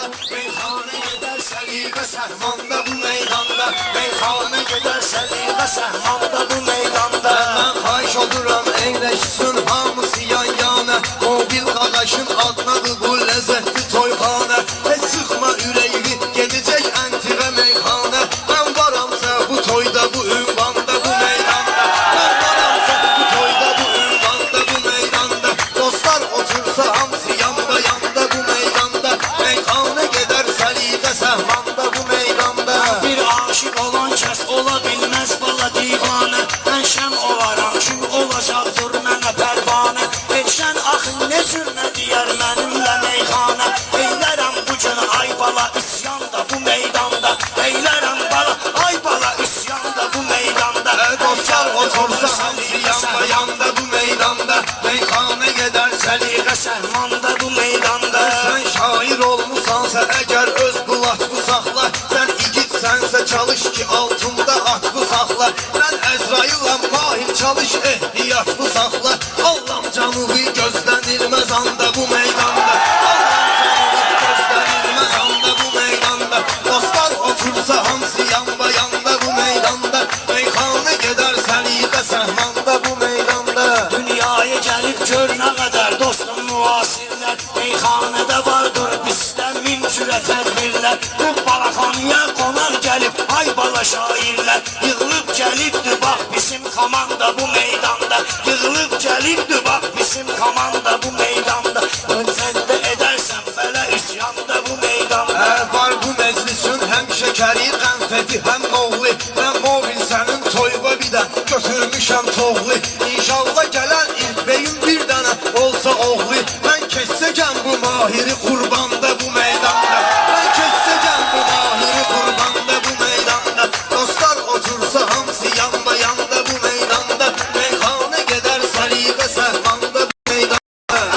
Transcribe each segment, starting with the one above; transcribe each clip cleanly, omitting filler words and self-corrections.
Meyxana gedər səliqə səhmanda bu meydanda. Meyxana gedər səliqə səhmanda bu meydanda. Mən xahiş oluram eyləşsin hamısı yan yana. Mobil qaqaşın adnadır bu ləzzətli toyxana. Heç sıxma ürəyini gedəcək əntiqə meyxana. Mən varamsa bu toyda bu ünvanda bu meydanda. Mən varamsa bu toyda bu ünvanda bu meydanda. Dostlar otursa hamısı yanda yanda bu meydanda. Meyxana gedər səliqə səhmanda bu meydanda. Bir aşık olan kəs ola bilməz bala divanə. Mən şəm olaram kim olacaqdır mənə pərvanə. Etşən axı ne cür nə deyər mənimlə meyxana. Eylərəm bu gün ay bala üsyanda bu meydanda. Eylərəm bala ay bala üsyanda bu meydanda. Dostlar otursa hamısı yanda yanda bu meydanda. Meyxana gedər səliqə Səhmanda bu meydanda. Sən şair olmusansa əgər öz qulaqlı saxla. Sən igitsənsə çalış ki altında atlı saxla. Sən Əzrailəm mahir çalış ehtiyatlı saxla. Allah'ım canıvi gözlənilməz anda bu meydanda. Allah'ım canıvi gözlənilməz anda bu meydanda. Dostlar otursa hamısı yanda yanda bu meydanda. Meyxana gedər səliqə səhmanda bu meydanda. Dünyaya gəlib gör nə qədər dostum müasirlər. Meyxanədə vardır bizdə min cürə tədbirlər. Bu balaxanıya qonaq gəlib ay bala şairlər. Yığılıb gəlibdir bax bizim komanda bu meydanda. Yığılıb gəlibdir bax bizim komanda bu meydanda. Öncəndə edərsən belə üsyanda bu meydanda. Var bu məclisin həm şəkəri qənfəti həm oğlu. Mən mobil sənin toyba bir də götürmüşəm toğlu. İnşallah gələn ilk beyin bir dənə olsa oğlu. Mən kəssəcəm bu mahiri qurbanda bu meydanda. Mən kəssəcəm bu mahiri qurbanda bu meydanda. Dostlar otursa hamısı yanda yanda bu meydanda. Meyxana gedər səliqə səhmanda bu meydanda.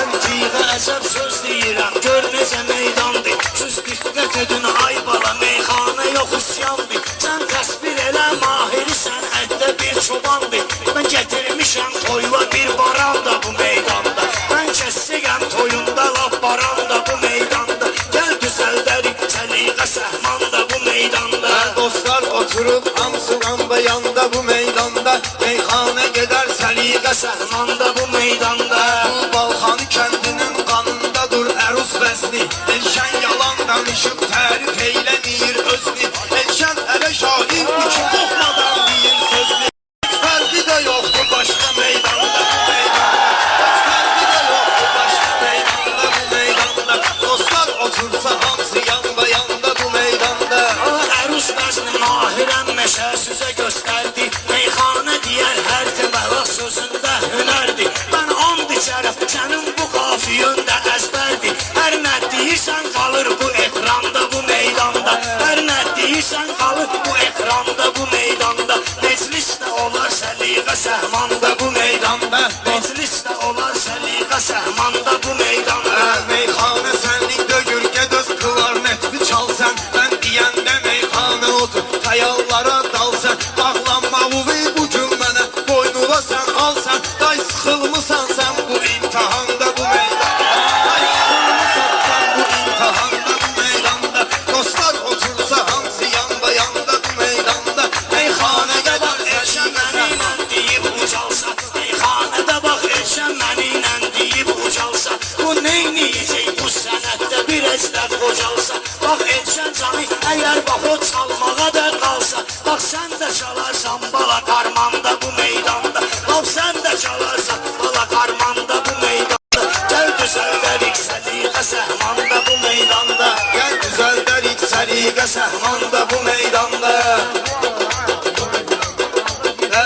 Ənciğə əsəb söz deyirəm gör necə meydandır. Süz diqqət edin ay bala meyxana yox üsyandır. Sən təsvir elə mahiri sənətdə bir çobandır. Mən gətirmişəm toyla bir baranda bu meydanda. Mən kəssəyəm toyunda laf baranda bu meydanda. Gəl düzəldərik səliqə səhmanda bu meydanda. Dostlar oturub hamısı yanda yanda bu meydanda. Meyxana gedər səliqə Səhmanda bu meydanda. Bu Balxanı kəndinin qanındadır əruz vəzni. Elşən yalan danışıb tərif eyləmir özünü. Elşən ələ şahiddir ki qorxmadan deyir sözünü. Heç fərqi də yoxdur başqa meydanda bu meydanda. Heç fərqi də yoxdur başqa meydanda bu meydanda. Dostlar otursa hamısı yanda yanda bu meydanda. Əruz vəzni mahirəm məşə sizə göstərdi. Meyxana deyər hər təbələ sözündə hünərdir. Mən and içərəm sənin bu qafiyöndə əzbərdir. Hər nə deyirsən qalır bu ekranda bu meydanda. Hər nə deyirsən qalır bu ekranda bu meydanda. Meclisdə olar səliqə səhmanda bu meydanda. Meclisdə olar səliqə səhmanda bu meydanda. Meyxana sənlik dögür gedöz klarnetli çalsan. Ben deyəndə meyxana otur xəyallara dalsan. Bağlanma uvi bugün mənə boynuna sən alsan. Day sıxılmısan sən bu imtihanda bu meydanda. Day sıxılmısan sən bu imtihanda bu meydanda. Dostlar otursa hamısı yanda yanda bu meydanda. Meyxana gedər Elşən mənimlə deyib ucalsa. Meyxanədə bax Elşən mənimlə deyib ucalsa. Bu neyniyəcək bu sənətdə bir əzlər qocalsa. Bax Elşən canı əgər bax o çalmağa da qalsa. Bax sən də çalarsan bala qarmanda bu meydanda. Bax sən də çalarsan bala qarmanda bu meydanda. Gəl düzəldərik səliqə səhmanda bu meydanda. Gəl düzəldərik səliqə səhmanda bu meydanda.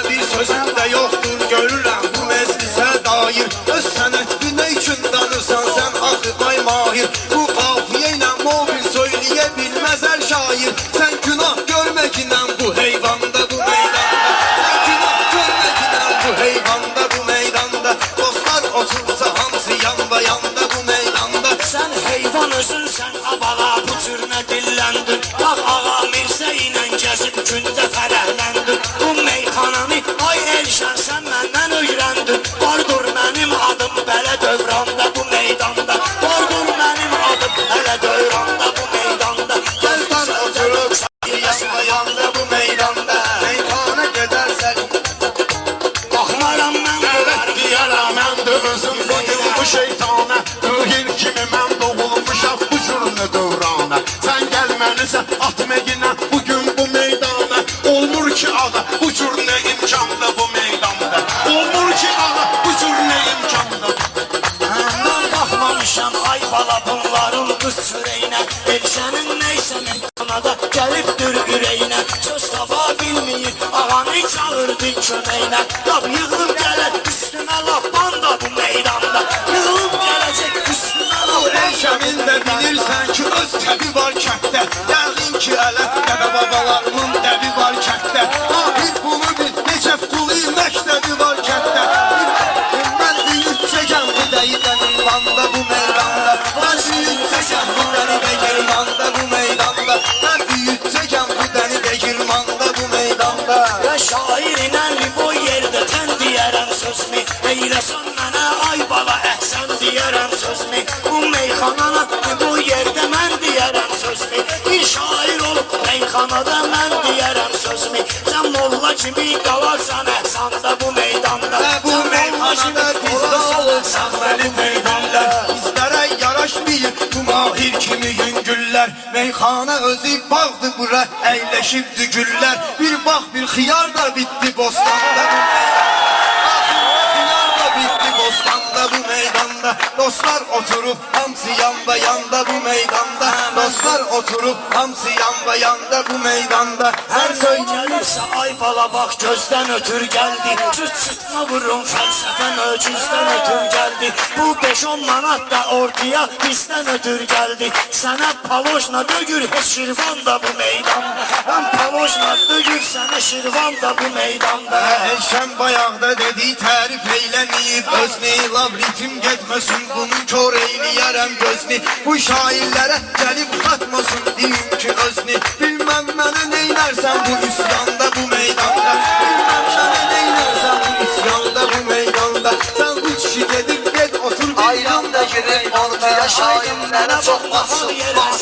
Bir sözüm də yoxdur görürəm bu meclisə dair. Öz sənətini nə üçün danırsan sən axı ay mahir. Bu qafiyə ilə mobil söyləyə bilməz hər şair. Sən günah görməklə bu heyvanda bu meydanda. Sən günah görməklə bu heyvanda bu meydanda. Dostlar otursa hamısı yanda yanda bu meydanda. Sən heyvan özünsən abağa bu cür nə dilləndin. Bax ağa Mirzə ilə gəzib gündə fərəhləndin. Bu meyxananı ay Elşən sən məndən öyrəndin. Vardır mənim adım belə dövranda bu meydanda. Vardır mənim adım belə dövranda bu meydanda. efsane. 40 il kimi mən doğulmuşam bu cürünü dövrana. Sən gəlməlisən at meginə bugün bu meydana. Olmur ki ağa bu cür nə imkandı bu meydanda. Olmur ki ağa bu cür nə imkandı. Mən baxmamışam ay bala bunların qız sürəyinə. Elşənin neysə meydana da gəlibdir ürəyinə. Söz tapa bilməyib ağanı çağırdı köməyinə. Lap yığılıb gələr üstümə lap banda bu meydanda. Yığılıb gələcək üstümə lap Elşəmin də bilirsən ki öz təbi var kənddə. Yəqin ki ələ dədə babalarımın dəbi var kənddə. Ahir bunu bil necə qulu məktəbi var kənddə. Mən büyütəcəm bu dəyidən imanda bu meydanda. Mən büyütəcəm bu dəni də girmanda bu meydanda. Mən büyütəcəm bu dəni də girmanda bu meydanda. Ya şairinə bu yerdə tən deyərəm sözümü. Eyləsən mənə ay bala əhsən deyərəm sözümü. Bu meyxanana bu yerdə mən deyərəm sözümü. Bir şair olub meyxanada mən deyərəm sözümü. Sən molla kimi qalarsan əhsanda bu meydanda. Bu meyxanada bizdə olursan mənim meydanda. Bizlərə yaraşmayıb bu mahir kimi yüngüllər. Meyxana özü bağdı bura əyləşibdi güllər. Bir bax bir xiyar da bitdi bostanda bu meydanda. Xiyar da bitdi bostanda bu meydanda. Dostlar oturub hamısı yanda yanda bu meydanda. Dostlar oturub hamısı yanda yanda bu meydanda. Hər söy gəlirsə ay bala bax gözdən ötür gəldi. Süt sütma vurun fəlsəfə möcüzdən ötür gəldi. Bu 5-10 manat da ortaya bizdən ötür gəldi. Sənə palojna dögür heç şirvan da bu meydanda. Mən palojna dögür sənə şirvan da bu meydanda. Elşən bayaqda dedi tərif eyləməyib özünü. Lav ritim getməsin bunu kör eyləyərəm gözünü. Bu şairlərə gəlib xatmasın deyim ki özünü. Bilməm mənə neynərsən bu üsyanda bu meydanda. Bilməm mənə neynərsən bu üsyanda bu meydanda. Sən bu kişi gedib ged otur ayran da girib ortaya şairlərə çox baxsın.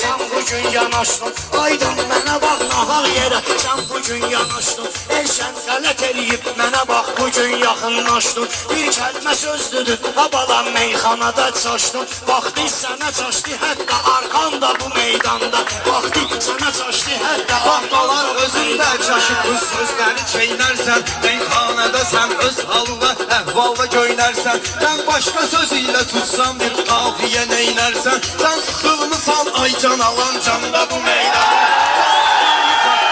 Sən bugün yanaşdın, aydın mənə bax nahal yerə. Sən bugün yanaşdın, elşən qələt eləyib mənə bax bugün yaxınlaşdın. Bir kəlmə sözdüdür, ha balam meyxanada çaşdın. Baxdı sənə çaşdı, hətta arxanda bu meydanda. Baxdı sənə çaşdı, hətta Baxmalar özündə çaşıb bu sözləri çeynərsən. Meyxanada sən öz halına əhvalda göynərsən. Sən başqa söz ilə tutsan bir qafiyə neynərsən. Sən sıxılmısan ay can alan canda bu meydanda.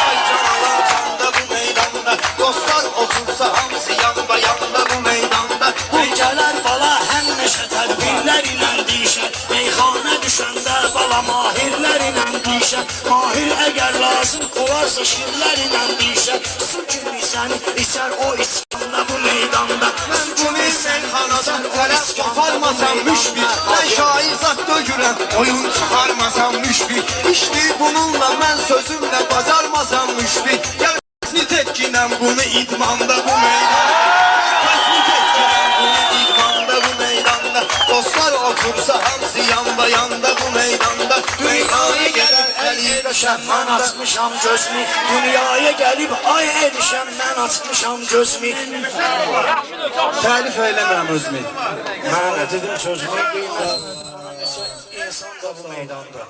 Ay can alan canda bu meydanda. Dostlar otursa hamısı yanda yanda bu meydanda. bu gələr bala həmişə tədbirlər ilə dişər. Meyxana düşəndə bala mahirlər ilə dişər. Mahir əgər lazım olarsa şirlər ilə dişər. Su kimi səni içər o iskanda bu meydanda. Mən bu meyxanadan tələf qoparmasam müşbir. Mən şair zat dögürəm oyun çıxarmasam müşbir. İşte bununla mən sözümlə bacarmasam müşbir. Gəl kəsni tetkinəm bunu idmanda bu meydanda. Kəsni tetkinəm bunu idmanda bu meydanda. Dostlar otursa hamısı yanda yanda bu meydanda. Dünyaya gəlib əl yerləşəm mən açmışam gözümü. Dünyaya gəlib ay erişəm mən açmışam gözümü. Tərif eləmirəm özümü. Mən dedim sözümü qiymətim. İnsan da bu meydanda.